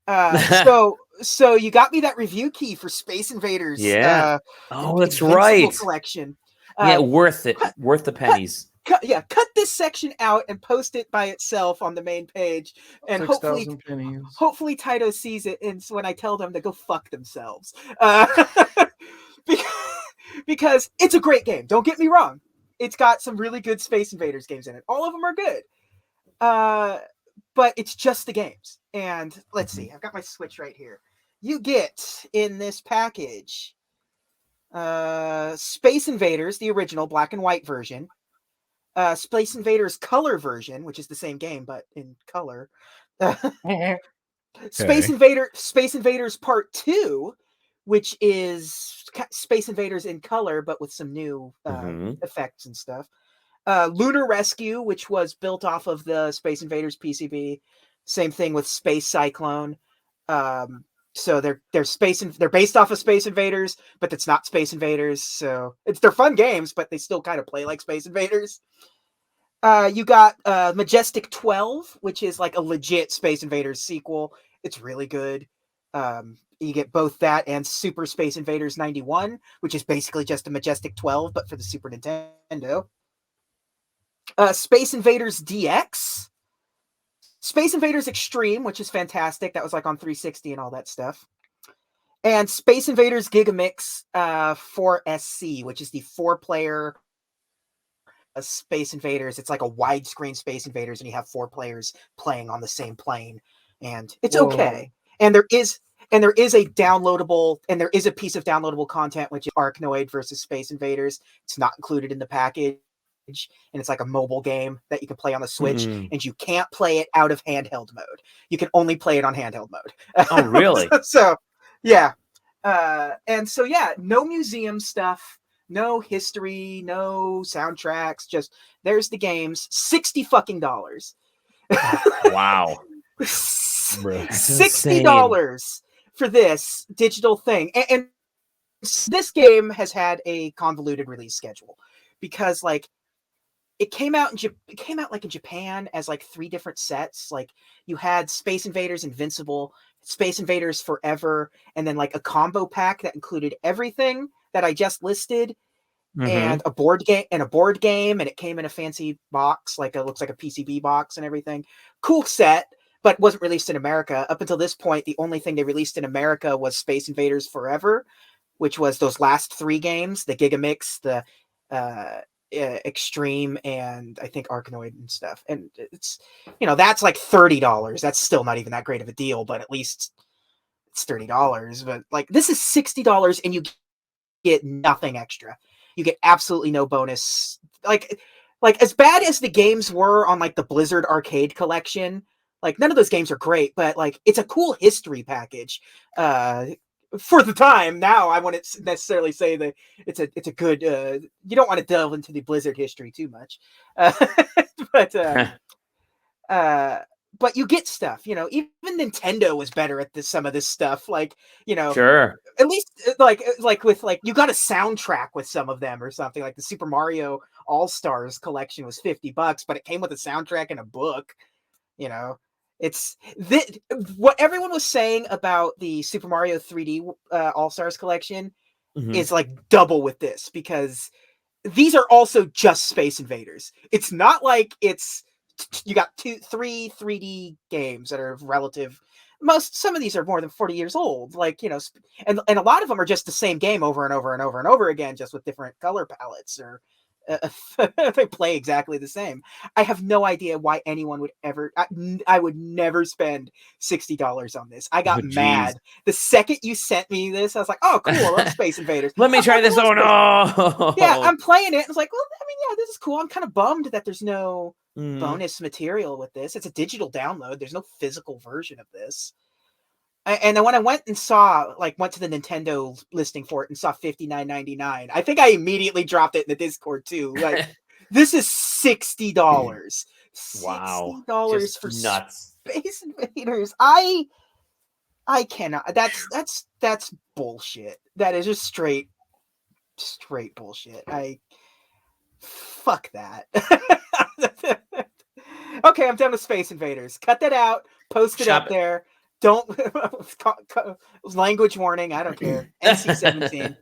So you got me that review key for Space Invaders. Yeah. Oh, that's Invincible right. Collection. Yeah, worth it. Cut, Worth the cut, pennies. cut this section out and post it by itself on the main page, and 6,000 pennies. hopefully Taito sees it, and so when I tell them to go fuck themselves, because it's a great game. Don't get me wrong; it's got some really good Space Invaders games in it. All of them are good, but it's just the games. And let's see, I've got my Switch right here. You get in this package Space Invaders, the original black and white version. Space Invaders Color version, which is the same game but in color. Space Invaders Part 2, which is Space Invaders in color but with some new effects and stuff. Lunar Rescue, which was built off of the Space Invaders PCB. Same thing with Space Cyclone. So they're based off of Space Invaders, but it's not Space Invaders. So they're fun games, but they still kind of play like Space Invaders. You got Majestic 12, which is like a legit Space Invaders sequel. It's really good. You get both that and Super Space Invaders 91, which is basically just a Majestic 12, but for the Super Nintendo. Space Invaders DX. Space Invaders Extreme, which is fantastic. That was like on 360 and all that stuff. And Space Invaders Gigamix 4SC, which is the 4-player Space Invaders. It's like a widescreen Space Invaders, and you have 4 players playing on the same plane, and it's okay. And there is a downloadable, and there is a piece of downloadable content, which is Arkanoid versus Space Invaders. It's not included in the package, and it's like a mobile game that you can play on the Switch, and you can't play it out of handheld mode. You can only play it on handheld mode. Oh, really? So, yeah. And so, yeah, no museum stuff. No history, no soundtracks, just there's the games. $60 Wow. $60 for this digital thing. And this game has had a convoluted release schedule because like it came out like in Japan as like 3 different sets. Like you had Space Invaders Invincible, Space Invaders Forever, and then like a combo pack that included everything that I just listed, and a board game, and it came in a fancy box, like it looks like a PCB box and everything. Cool set, but wasn't released in America. Up until this point, the only thing they released in America was Space Invaders Forever, which was those last 3 games, the Gigamix, the Extreme, and I think Arkanoid and stuff. And it's, that's like $30. That's still not even that great of a deal, but at least it's $30. But like this is $60 and you get nothing extra. You get absolutely no bonus. Like as bad as the games were on like the Blizzard Arcade Collection, like none of those games are great, but like it's a cool history package. For the time. Now I wouldn't necessarily say that it's a good. You don't want to delve into the Blizzard history too much, but you get stuff. Even Nintendo was better at some of this stuff. Like Sure. At least like with like you got a soundtrack with some of them or something. Like the Super Mario All-Stars collection was $50, but it came with a soundtrack and a book. It's what everyone was saying about the Super Mario 3D All-Stars collection is like double with this, because these are also just Space Invaders. It's not like you got 3 3D games that are relative. Some of these are more than 40 years old, like, and a lot of them are just the same game over and over and over and over again, just with different color palettes, or they play exactly the same. I have no idea why anyone would ever. I would never spend $60 on this. I got mad the second you sent me this. I was like, "Oh, cool! I love Space Invaders. Let me try this." Oh no! Yeah, I'm playing it. It's like, well, I mean, yeah, this is cool. I'm kind of bummed that there's no bonus material with this. It's a digital download. There's no physical version of this. And then when I went to the Nintendo listing for it and saw $59.99, I think I immediately dropped it in the Discord too. Like, this is $60. Wow. $60 for nuts. Space Invaders. I cannot. That's bullshit. That is just straight bullshit. Fuck that. Okay, I'm done with Space Invaders. Cut that out. Post it up there. Don't language warning. I don't care. NC-17.